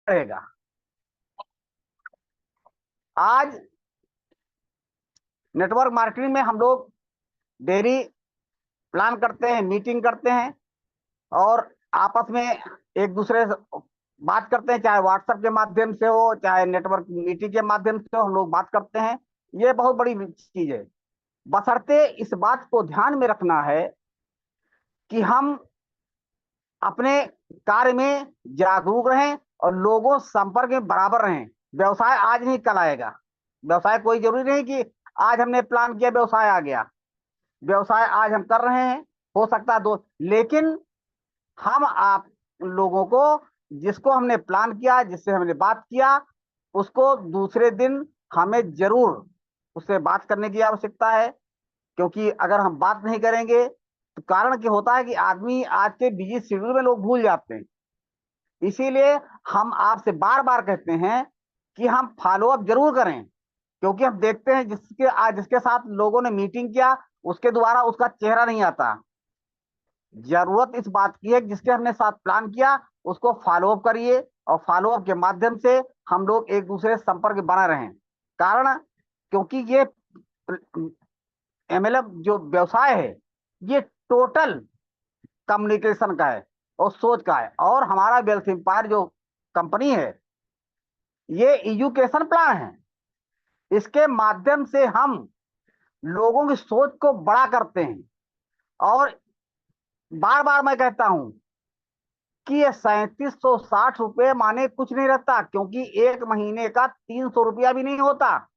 रहेगा। आज network marketing में हम लोग डेली प्लान करते हैं, मीटिंग करते हैं और आपस में एक दूसरे से बात करते हैं, चाहे व्हाट्सएप के माध्यम से हो, चाहे नेटवर्क मीटिंग के माध्यम से हो, हम लोग बात करते हैं। ये बहुत बड़ी चीज है। बशर्ते इस बात को ध्यान में रखना है कि हम अपने कार्य में जागरूक रहें और लोगों संपर्क में बराबर रहें। व्यवसाय आज नहीं कल आएगा। व्यवसाय कोई जरूरी नहीं कि आज हमने प्लान किया व्यवसाय आ गया। व्यवसाय आज हम कर रहे हैं, हो सकता है दो, लेकिन हम आप लोगों को, जिसको हमने प्लान किया, जिससे हमने बात किया, उसको दूसरे दिन हमें जरूर उससे बात करने की आवश्यकता है। क्योंकि अगर हम बात नहीं करेंगे तो कारण क्या होता है कि आदमी आज के बिजी शेड्यूल में लोग भूल जाते हैं। इसीलिए हम आपसे बार बार कहते हैं कि हम फॉलो अप जरूर करें। क्योंकि हम देखते हैं जिसके साथ लोगों ने मीटिंग किया, उसके द्वारा उसका चेहरा नहीं आता। जरूरत इस बात की है कि जिसके हमने साथ प्लान किया उसको फॉलो अप करिए और फॉलो अप के माध्यम से हम लोग एक दूसरे से संपर्क बना रहें। कारण क्योंकि ये एमएलएम जो व्यवसाय है, ये टोटल कम्युनिकेशन का है और सोच का है। और हमारा वेल्थ एम्पायर जो कंपनी है, ये एजुकेशन प्लान है। इसके माध्यम से हम लोगों की सोच को बड़ा करते हैं। और बार बार मैं कहता हूं कि ये 3760 रुपये माने कुछ नहीं रहता, क्योंकि एक महीने का 300 रुपया भी नहीं होता।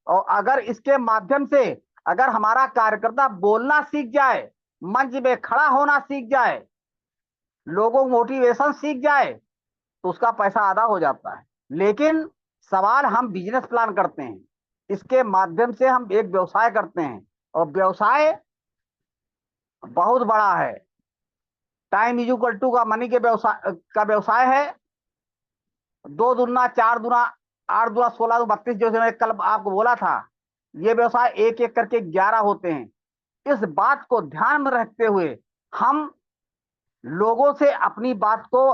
और अगर इसके माध्यम से अगर हमारा कार्यकर्ता बोलना सीख जाए, मंच में खड़ा होना सीख जाए, लोगों को मोटिवेशन सीख जाए, तो उसका पैसा आधा हो जाता है। लेकिन सवाल, हम बिजनेस प्लान करते हैं, इसके माध्यम से हम एक व्यवसाय करते हैं और व्यवसाय बहुत बड़ा है। टाइम इज इक्वल टू का मनी के व्यवसाय है। 2 दूना 4 दूना 8 दूना 16 2 32, जैसे मैं कल आपको बोला था, ये व्यवसाय एक एक करके 11 होते हैं। इस बात को ध्यान में रखते हुए हम लोगों से अपनी बात को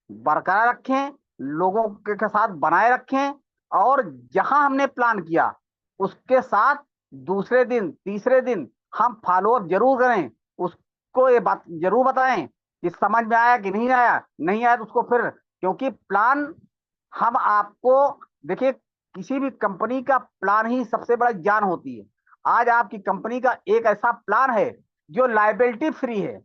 बरकरार रखें, लोगों के साथ बनाए रखें। और जहां हमने प्लान किया उसके साथ दूसरे दिन तीसरे दिन हम फॉलो अप जरूर करें। उसको ये बात जरूर बताएं कि समझ में आया कि नहीं आया। नहीं आया तो उसको फिर, क्योंकि प्लान हम आपको, देखिए, किसी भी कंपनी का प्लान ही सबसे बड़ा ज्ञान होती है। आज आपकी कंपनी का एक ऐसा प्लान है जो लाइबिलिटी फ्री है।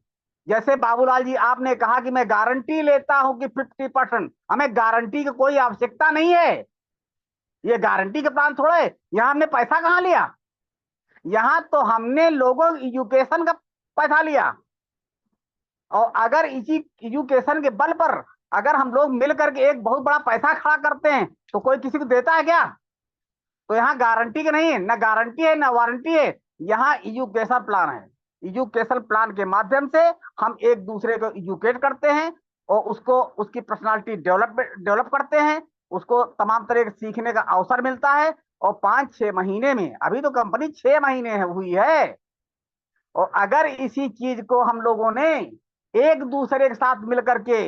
जैसे बाबूलाल जी, आपने कहा कि मैं गारंटी लेता हूं कि 50%, हमें गारंटी की कोई आवश्यकता नहीं है। ये गारंटी का प्लान थोड़ा है। यहां हमने पैसा कहां लिया? यहां तो हमने लोगों एजुकेशन का पैसा लिया। और अगर इसी एजुकेशन के बल पर अगर हम लोग मिल करके एक बहुत बड़ा पैसा खड़ा करते हैं तो कोई किसी को देता है क्या? तो यहाँ गारंटी के नहीं है, ना गारंटी है ना वारंटी है। यहाँ एजुकेशन प्लान है। एजुकेशन प्लान के माध्यम से हम एक दूसरे को एजुकेट करते हैं और उसको उसकी पर्सनालिटी डेवलप करते हैं। उसको तमाम तरह के सीखने का अवसर मिलता है। और 5-6 महीने में, अभी तो कंपनी 6 महीने हुई है, और अगर इसी चीज को हम लोगों ने एक दूसरे के साथ मिलकर के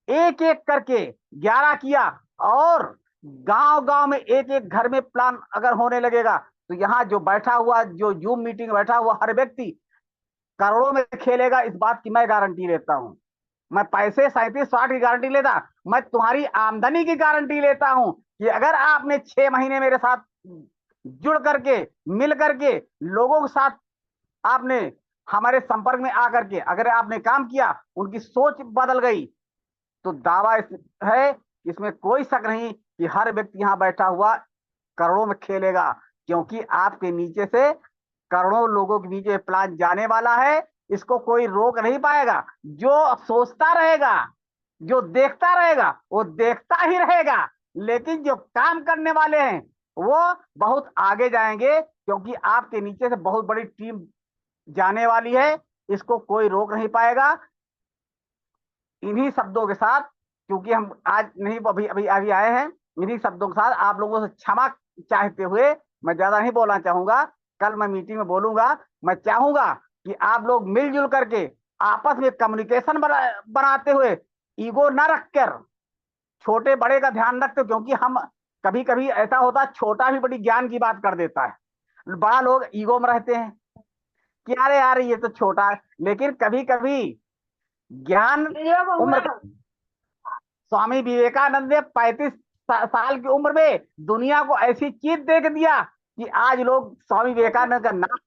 एक एक करके 11 किया, और गांव गांव में एक एक घर में प्लान अगर होने लगेगा, तो यहाँ जो बैठा हुआ, जो जूम मीटिंग बैठा हुआ हर व्यक्ति करोड़ों में खेलेगा। इस बात की मैं गारंटी लेता हूं। मैं पैसे 37-60 की गारंटी लेता, मैं तुम्हारी आमदनी की गारंटी लेता हूं कि अगर आपने 6 महीने मेरे साथ जुड़ करके, मिल करके, लोगों के साथ आपने हमारे संपर्क में आकर के अगर आपने काम किया, उनकी सोच बदल गई, तो दावा है, इसमें कोई शक नहीं कि हर व्यक्ति यहां बैठा हुआ करोड़ों में खेलेगा। क्योंकि आपके नीचे से करोड़ों लोगों के नीचे प्लान जाने वाला है। इसको कोई रोक नहीं पाएगा। जो सोचता रहेगा, जो देखता रहेगा, वो देखता ही रहेगा। लेकिन जो काम करने वाले हैं वो बहुत आगे जाएंगे, क्योंकि आपके नीचे से बहुत बड़ी टीम जाने वाली है। इसको कोई रोक नहीं पाएगा। इन्हीं शब्दों के साथ, क्योंकि हम आज नहीं, अभी अभी अभी आए हैं, इन्हीं शब्दों के साथ आप लोगों से क्षमा चाहते हुए मैं ज्यादा नहीं बोलना चाहूंगा। कल मैं मीटिंग में बोलूंगा। मैं चाहूंगा कि आप लोग मिलजुल करके आपस में कम्युनिकेशन बनाते हुए, ईगो न रखकर छोटे बड़े का ध्यान रखते हो, क्योंकि हम कभी कभी ऐसा होता है छोटा भी बड़ी ज्ञान की बात कर देता है। बड़ा लोग ईगो में रहते हैं कि अरे यार ये तो छोटा है, लेकिन कभी कभी ज्ञान उम्र का। स्वामी विवेकानंद ने 35 साल की उम्र में दुनिया को ऐसी चीज देख दिया कि आज लोग स्वामी विवेकानंद का नाम,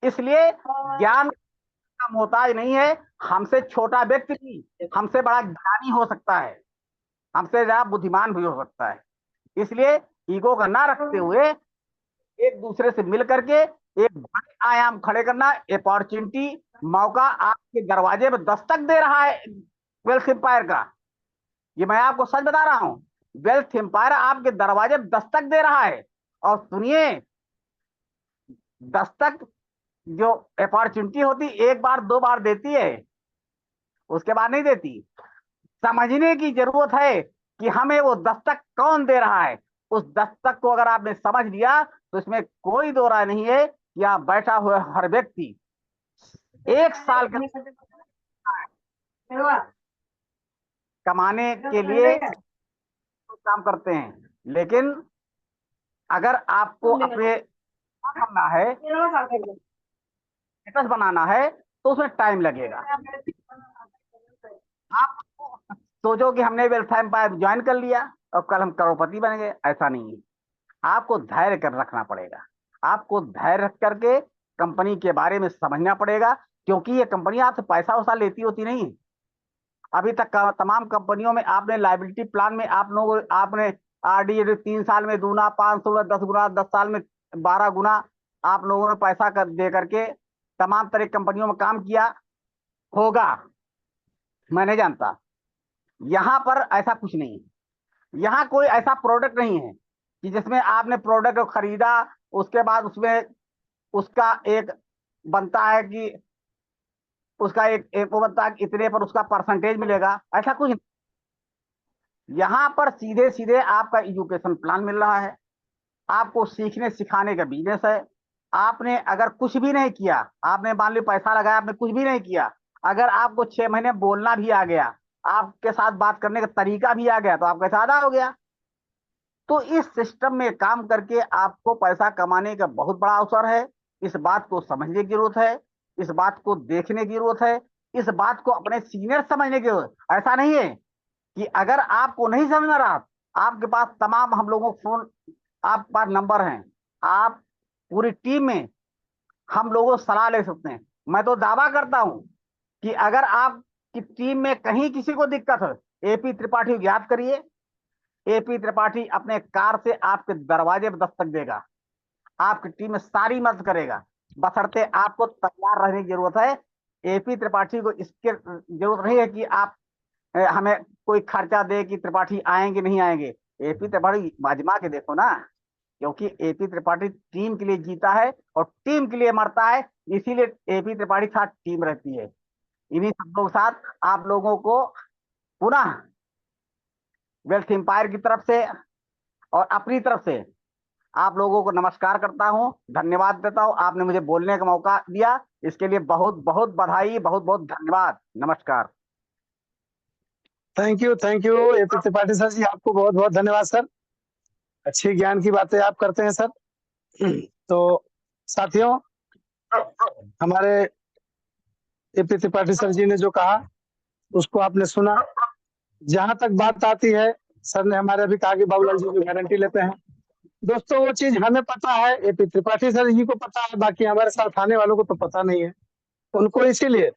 इसलिए ज्ञान का मोहताज नहीं है। हमसे छोटा व्यक्ति भी हमसे बड़ा ज्ञानी हो सकता है, हमसे ज्यादा बुद्धिमान भी हो सकता है। इसलिए ईगो का ना रखते हुए एक दूसरे से मिल करके एक बड़े आयाम खड़े करना, अपॉर्चुनिटी, मौका आपके दरवाजे में दस्तक दे रहा है वेल्थ एम्पायर का। ये मैं आपको सच बता रहा हूं, वेल्थ एम्पायर आपके दरवाजे में दस्तक दे रहा है। और सुनिए, दस्तक जो अपॉर्चुनिटी होती एक बार दो बार देती है, उसके बाद नहीं देती। समझने की जरूरत है कि हमें वो दस्तक कौन दे रहा है। उस दस्तक को अगर आपने समझ लिया तो इसमें कोई दो राय नहीं है कि आप बैठा हुआ हर व्यक्ति 1 साल का कमाने के लिए काम करते हैं, लेकिन अगर आपको अपने करना है, स्टेटस बनाना है, तो उसमें टाइम लगेगा। आप सोचो कि हमने वेल्थ एम्पायर ज्वाइन कर लिया और कल हम करोड़पति बन गए, ऐसा नहीं है। आपको धैर्य कर रखना पड़ेगा, आपको धैर्य रख करके कंपनी के बारे में समझना पड़ेगा, क्योंकि ये कंपनी आपसे पैसा वैसा लेती होती नहीं है। अभी तक तमाम कंपनियों में आपने लाइबिलिटी प्लान में आप लोगों आपने आरडी 3 साल में दूना, 5 गुना, 10 गुना, 10 साल में 12 गुना आप लोगों ने पैसा दे करके तमाम तरह की कंपनियों में काम किया होगा, मैं नहीं जानता। यहां पर ऐसा कुछ नहीं है। यहाँ कोई ऐसा प्रोडक्ट नहीं है कि जिसमें आपने प्रोडक्ट खरीदा उसके बाद उसमें उसका एक बनता है कि उसका एक वो बनता है कि इतने पर उसका परसेंटेज मिलेगा, ऐसा कुछ नहीं। यहाँ पर सीधे सीधे आपका एजुकेशन प्लान मिल रहा है, आपको सीखने सिखाने का बिजनेस है। आपने अगर कुछ भी नहीं किया, आपने मान लो पैसा लगाया, आपने कुछ भी नहीं किया, अगर आपको 6 महीने बोलना भी आ गया, आपके साथ बात करने का तरीका भी आ गया, तो आपका सादा हो गया। तो इस सिस्टम में काम करके आपको पैसा कमाने का बहुत बड़ा अवसर है। इस बात को समझने की जरूरत है, इस बात को देखने की जरूरत है, इस बात को अपने सीनियर समझने की जरूरत। ऐसा नहीं है कि अगर आपको नहीं समझ में रहा, आपके पास तमाम हम लोगों को फोन, आपके पास नंबर हैं, आप पूरी टीम में हम लोगों को सलाह ले सकते हैं। मैं तो दावा करता हूं कि अगर आपकी टीम में कहीं किसी को दिक्कत है, एपी त्रिपाठी को याद करिए। एपी त्रिपाठी अपने कार से आपके दरवाजे पर दस्तक देगा, आपकी टीम में सारी मदद करेगा, बशर्ते आपको तैयार रहने की जरूरत है। एपी त्रिपाठी को इसके जरूरत नहीं है कि आप हमें कोई खर्चा दे कि त्रिपाठी आएंगे नहीं आएंगे। एपी त्रिपाठी आजमा के देखो ना, क्योंकि एपी त्रिपाठी टीम के लिए जीता है और टीम के लिए मरता है, इसीलिए एपी त्रिपाठी के साथ टीम रहती है। इन्हीं शब्दों के साथ आप लोगों को पुनः वेल्थ एम्पायर की तरफ से और अपनी तरफ से आप लोगों को नमस्कार करता हूं, धन्यवाद देता हूं। आपने मुझे बोलने का मौका दिया, इसके लिए बहुत बहुत बधाई, बहुत बहुत धन्यवाद, नमस्कार। Thank you AP Tripathi sir ji, आपको बहुत बहुत धन्यवाद सर। अच्छी ज्ञान की बातें आप करते हैं सर। तो साथियों, हमारे एपी त्रिपाठी सर जी ने जो कहा उसको आपने सुना। जहां तक बात आती है, सर ने हमारे अभी कहा कि बाबूलाल जी की गारंटी लेते हैं। दोस्तों, वो चीज हमें पता है, एपी त्रिपाठी सर जी को पता है, बाकी हमारे साथ आने वालों को तो पता नहीं है। उनको इसीलिए